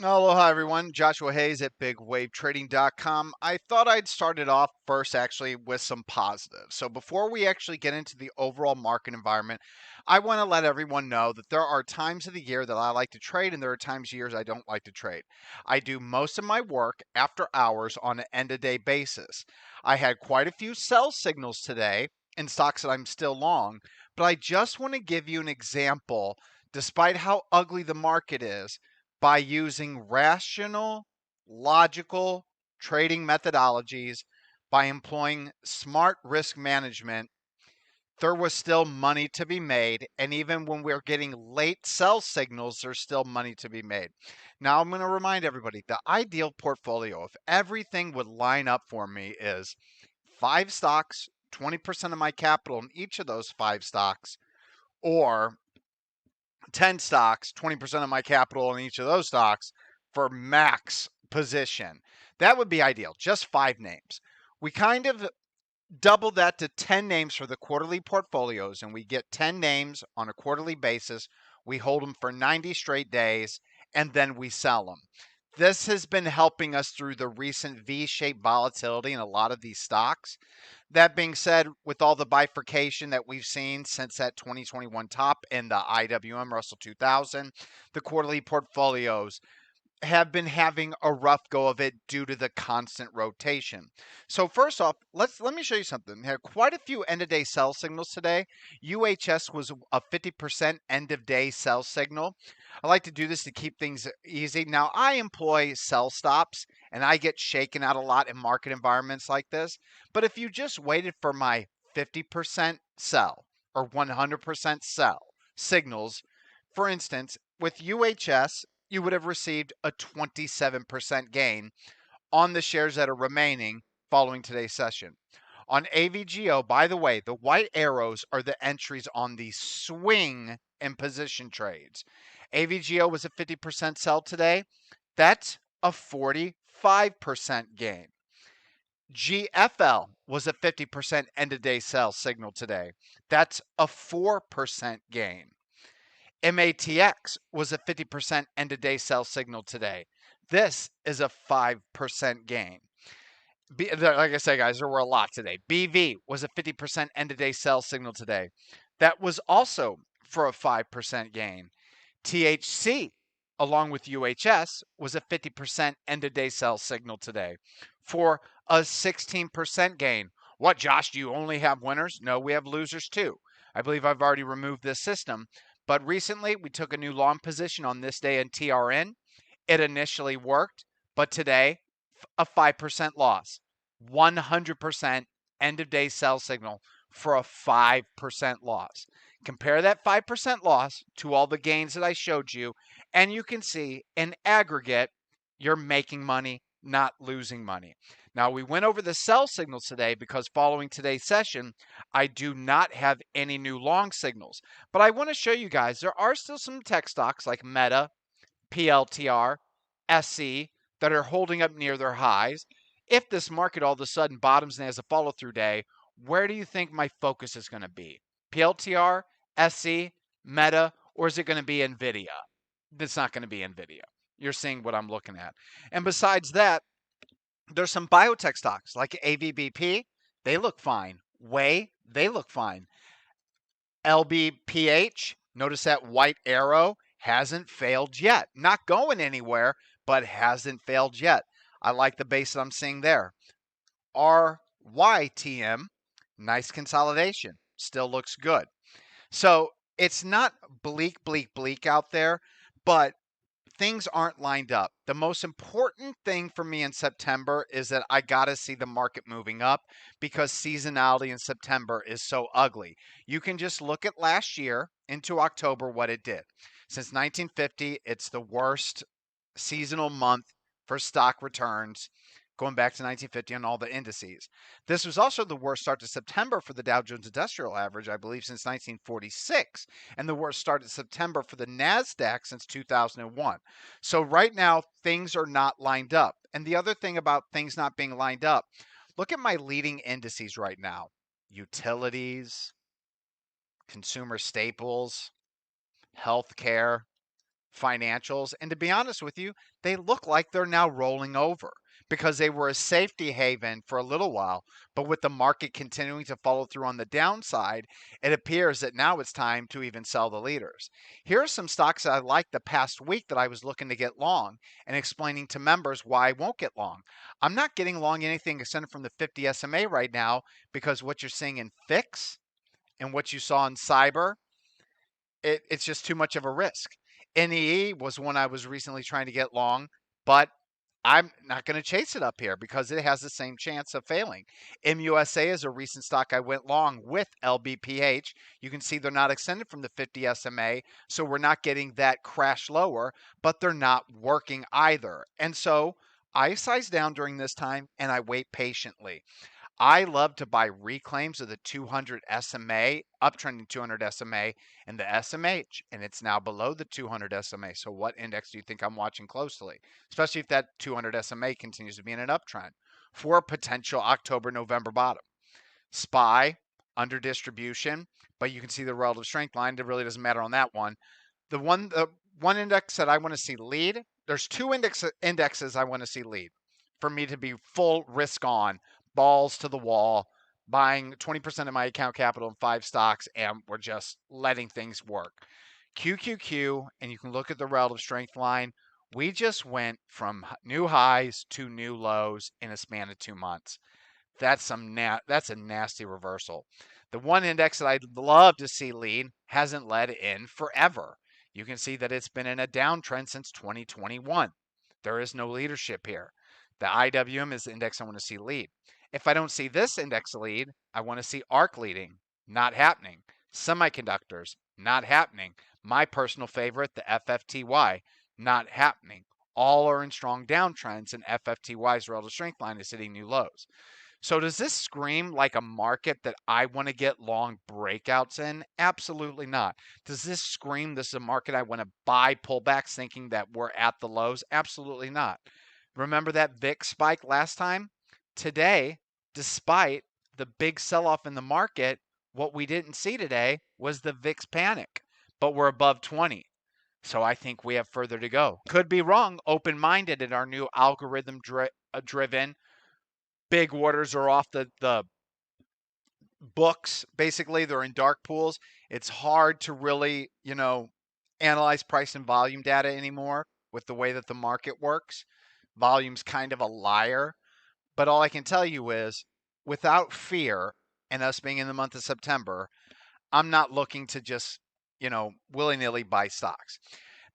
Aloha, everyone. Joshua Hayes at BigWaveTrading.com. I thought I'd start it off first, actually, with some positives. So, before we actually get into the overall market environment, I want to let everyone know that there are times of the year that I like to trade, and there are times of years I don't like to trade. I do most of my work after hours on an end of day basis. I had quite a few sell signals today in stocks that I'm still long, but I just want to give you an example, despite how ugly the market is, by using rational, logical trading methodologies, by employing smart risk management, there was still money to be made. And even when we're getting late sell signals, there's still money to be made. Now, I'm going to remind everybody the ideal portfolio, if everything would line up for me, is 5 stocks, 20% of my capital in each of those 5 stocks, or 10 stocks, 20% of my capital in each of those stocks for max position. That would be ideal, just 5 names. We kind of double that to 10 names for the quarterly portfolios, and we get 10 names on a quarterly basis. We hold them for 90 straight days, and then we sell them. This has been helping us through the recent V-shaped volatility in a lot of these stocks. That being said, with all the bifurcation that we've seen since that 2021 top in the IWM Russell 2000, the quarterly portfolios have been having a rough go of it due to the constant rotation. So first off, let me show you something. Had quite a few end of day sell signals today. UHS was a 50% end of day sell signal. I like to do this to keep things easy. Now I employ sell stops and I get shaken out a lot in market environments like this. But if you just waited for my 50% sell or 100% sell signals, for instance, with UHS, you would have received a 27% gain on the shares that are remaining following today's session. On AVGO, by the way, the white arrows are the entries on the swing and position trades. AVGO was a 50% sell today. That's a 45% gain. GFL was a 50% end of day sell signal today. That's a 4% gain. MATX was a 50% end of day sell signal today. This is a 5% gain. Like I said, guys, there were a lot today. BV was a 50% end of day sell signal today. That was also for a 5% gain. THC, along with UHS, was a 50% end of day sell signal today for a 16% gain. What, Josh, do you only have winners? No, we have losers too. I believe I've already removed this system, but recently we took a new long position on this day in TRN. It initially worked, but today, a 5% loss. 100% end of day sell signal for a 5% loss. Compare that 5% loss to all the gains that I showed you, and you can see in aggregate, you're making money, not losing money. Now, we went over the sell signals today because following today's session, I do not have any new long signals. But I want to show you guys there are still some tech stocks like Meta, PLTR, SC that are holding up near their highs. If this market all of a sudden bottoms and has a follow through day, where do you think my focus is going to be? PLTR, SC, Meta, or is it going to be NVIDIA? It's not going to be NVIDIA. You're seeing what I'm looking at. And besides that, there's some biotech stocks like AVBP. They look fine. Way, they look fine. LBPH, notice that white arrow hasn't failed yet. Not going anywhere, but hasn't failed yet. I like the base that I'm seeing there. RYTM, nice consolidation. Still looks good. So it's not bleak, bleak, bleak out there, but things aren't lined up. The most important thing for me in September is that I got to see the market moving up because seasonality in September is so ugly. You can just look at last year into October what it did. Since 1950, it's the worst seasonal month for stock returns going back to 1950 on all the indices. This was also the worst start to September for the Dow Jones Industrial Average, I believe, since 1946, and the worst start to September for the NASDAQ since 2001. So right now, things are not lined up. And the other thing about things not being lined up, look at my leading indices right now. Utilities, consumer staples, healthcare, financials. And to be honest with you, they look like they're now rolling over because they were a safety haven for a little while. But with the market continuing to follow through on the downside, it appears that now it's time to even sell the leaders. Here are some stocks that I liked the past week that I was looking to get long and explaining to members why I won't get long. I'm not getting long anything extended from the 50 SMA right now because what you're seeing in FIX and what you saw in cyber, it's just too much of a risk. NEE was one I was recently trying to get long, but I'm not going to chase it up here because it has the same chance of failing. MUSA is a recent stock I went long with LBPH. You can see they're not extended from the 50 SMA, so we're not getting that crash lower, but they're not working either. And so I size down during this time and I wait patiently. I love to buy reclaims of the 200 SMA, uptrending 200 SMA, and the SMH, and it's now below the 200 SMA. So what index do you think I'm watching closely, especially if that 200 SMA continues to be in an uptrend for a potential October, November bottom? SPY, under distribution, but you can see the relative strength line. It really doesn't matter on that one. The one index that I want to see lead, there's two indexes I want to see lead for me to be full risk on, balls to the wall, buying 20% of my account capital in 5 stocks, and we're just letting things work. QQQ, and you can look at the relative strength line. We just went from new highs to new lows in a span of 2 months. That's a nasty reversal. The one index that I'd love to see lead hasn't led in forever. You can see that it's been in a downtrend since 2021. There is no leadership here. The IWM is the index I want to see lead. If I don't see this index lead, I want to see ARC leading. Not happening. Semiconductors, not happening. My personal favorite, the FFTY, not happening. All are in strong downtrends, and FFTY's relative strength line is hitting new lows. So does this scream like a market that I want to get long breakouts in? Absolutely not. Does this scream this is a market I want to buy pullbacks thinking that we're at the lows? Absolutely not. Remember that VIX spike last time? Today, despite the big sell-off in the market, what we didn't see today was the VIX panic, but we're above 20. So I think we have further to go. Could be wrong, open-minded in our new algorithm driven big orders are off the books. Basically, they're in dark pools. It's hard to really, analyze price and volume data anymore with the way that the market works. Volume's kind of a liar. But all I can tell you is without fear and us being in the month of September, I'm not looking to just, willy-nilly buy stocks.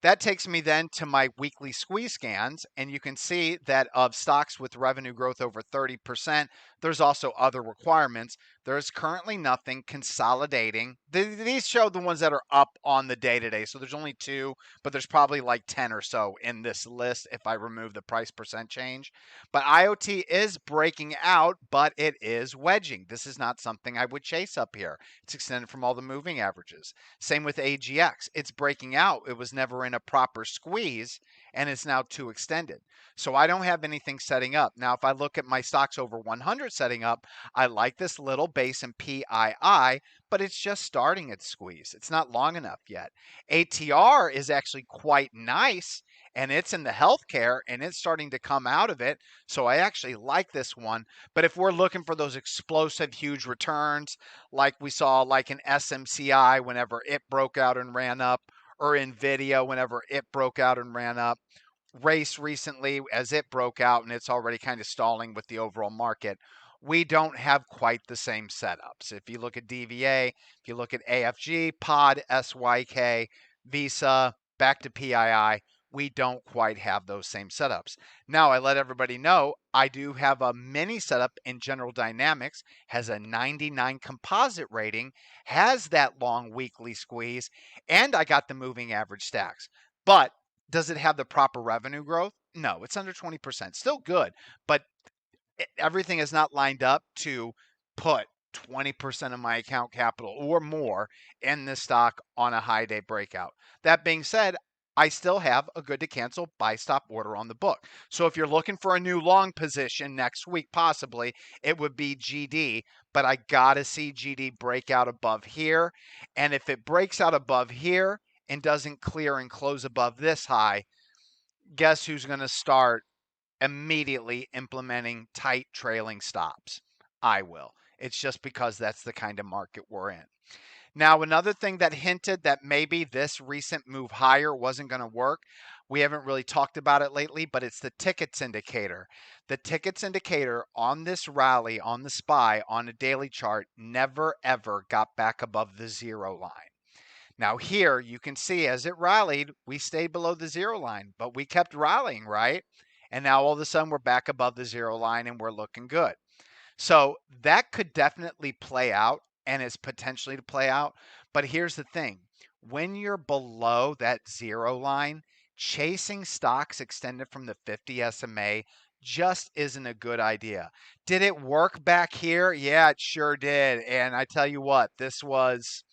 That takes me then to my weekly squeeze scans, and you can see that of stocks with revenue growth over 30%, there's also other requirements. There's currently nothing consolidating. These show the ones that are up on the day-to-day, so there's only 2, but there's probably like 10 or so in this list if I remove the price percent change. But IoT is breaking out, but it is wedging. This is not something I would chase up here. It's extended from all the moving averages. Same with AGX. It's breaking out. It was never in a proper squeeze, and it's now too extended. So I don't have anything setting up. Now, if I look at my stocks over 100 setting up, I like this little base in PII, but it's just starting its squeeze. It's not long enough yet. ATR is actually quite nice, and it's in the healthcare, and it's starting to come out of it. So I actually like this one. But if we're looking for those explosive, huge returns, like we saw like an SMCI whenever it broke out and ran up, or NVIDIA whenever it broke out and ran up, Race recently as it broke out and it's already kind of stalling with the overall market, we don't have quite the same setups. If you look at DVA, if you look at AFG, POD, SYK, Visa, back to PII, we don't quite have those same setups. Now, I let everybody know I do have a mini setup in General Dynamics, has a 99 composite rating, has that long weekly squeeze, and I got the moving average stacks. But does it have the proper revenue growth? No, it's under 20%. Still good, but everything is not lined up to put 20% of my account capital or more in this stock on a high day breakout. That being said, I still have a good to cancel buy stop order on the book. So if you're looking for a new long position next week, possibly, it would be GD, but I got to see GD break out above here. And if it breaks out above here, and doesn't clear and close above this high, guess who's going to start immediately implementing tight trailing stops? I will. It's just because that's the kind of market we're in. Now, another thing that hinted that maybe this recent move higher wasn't going to work, we haven't really talked about it lately, but it's the tickets indicator. The tickets indicator on this rally, on the SPY, on a daily chart, never ever got back above the zero line. Now here you can see as it rallied, we stayed below the zero line, but we kept rallying, right? And now all of a sudden we're back above the zero line and we're looking good. So that could definitely play out and is potentially to play out. But here's the thing. When you're below that zero line, chasing stocks extended from the 50 SMA just isn't a good idea. Did it work back here? Yeah, it sure did. And I tell you what, this was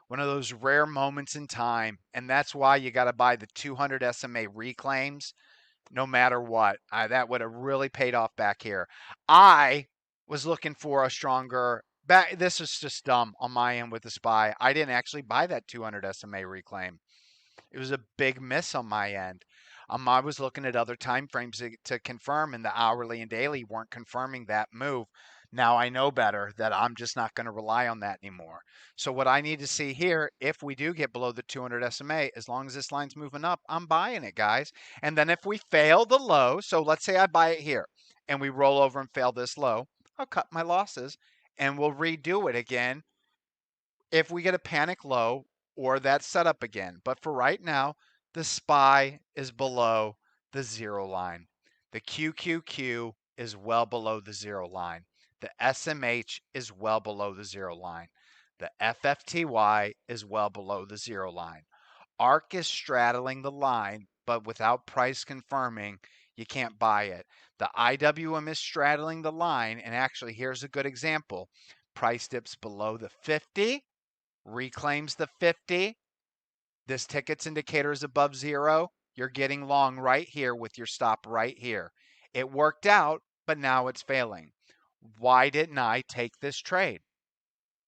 one of those rare moments in time. And that's why you got to buy the 200 SMA reclaims no matter what. That would have really paid off back here. I was looking for a stronger back. This is just dumb on my end with the SPY. I didn't actually buy that 200 SMA reclaim. It was a big miss on my end. I was looking at other time frames to confirm, and the hourly and daily weren't confirming that move. Now I know better that I'm just not going to rely on that anymore. So what I need to see here, if we do get below the 200 SMA, as long as this line's moving up, I'm buying it, guys. And then if we fail the low, so let's say I buy it here, and we roll over and fail this low, I'll cut my losses, and we'll redo it again if we get a panic low or that setup again. But for right now, the SPY is below the zero line. The QQQ is well below the zero line. The SMH is well below the zero line. The FFTY is well below the zero line. ARC is straddling the line, but without price confirming, you can't buy it. The IWM is straddling the line, and actually, here's a good example. Price dips below the 50, reclaims the 50. This tickets indicator is above zero. You're getting long right here with your stop right here. It worked out, but now it's failing. Why didn't I take this trade?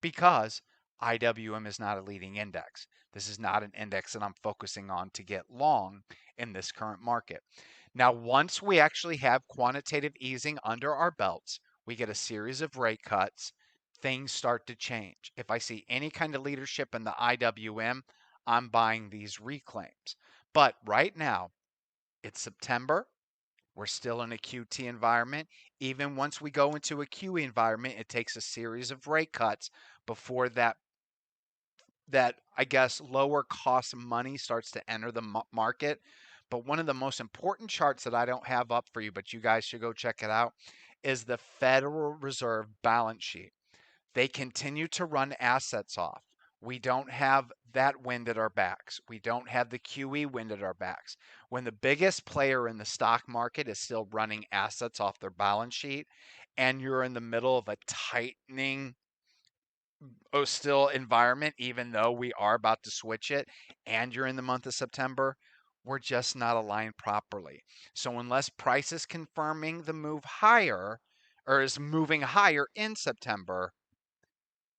Because IWM is not a leading index. This is not an index that I'm focusing on to get long in this current market. Now, once we actually have quantitative easing under our belts, we get a series of rate cuts, things start to change. If I see any kind of leadership in the IWM, I'm buying these reclaims. But right now, it's September. We're still in a QT environment. Even once we go into a QE environment, it takes a series of rate cuts before that I guess lower cost money starts to enter the market. But one of the most important charts that I don't have up for you, but you guys should go check it out, is the Federal Reserve balance sheet. They continue to run assets off. We don't have that wind at our backs. We don't have the QE wind at our backs. When the biggest player in the stock market is still running assets off their balance sheet, and you're in the middle of a tightening still environment, even though we are about to switch it, and you're in the month of September, we're just not aligned properly. So unless price is confirming the move higher or is moving higher in September,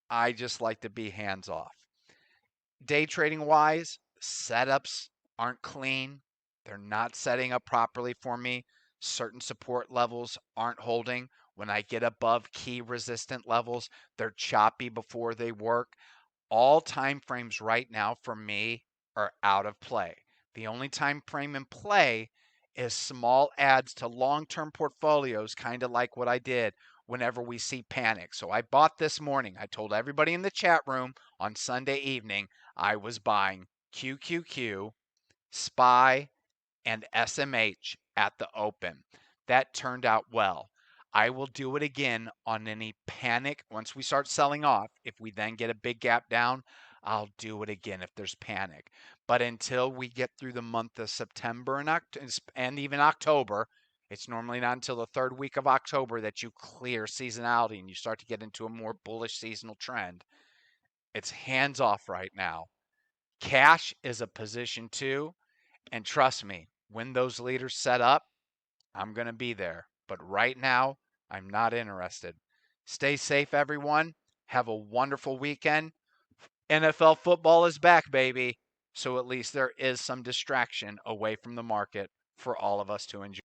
I just like to be hands off. Day trading wise, setups aren't clean. They're not setting up properly for me. Certain support levels aren't holding. When I get above key resistant levels, they're choppy before they work. All time frames right now for me are out of play. The only time frame in play is small adds to long-term portfolios, kind of like what I did whenever we see panic. So I bought this morning. I told everybody in the chat room on Sunday evening I was buying QQQ, SPY, and SMH at the open. That turned out well. I will do it again on any panic. Once we start selling off, if we then get a big gap down, I'll do it again if there's panic. But until we get through the month of September and even October, it's normally not until the third week of October that you clear seasonality and you start to get into a more bullish seasonal trend. It's hands off right now. Cash is a position too. And trust me, when those leaders set up, I'm going to be there. But right now, I'm not interested. Stay safe, everyone. Have a wonderful weekend. NFL football is back, baby. So at least there is some distraction away from the market for all of us to enjoy.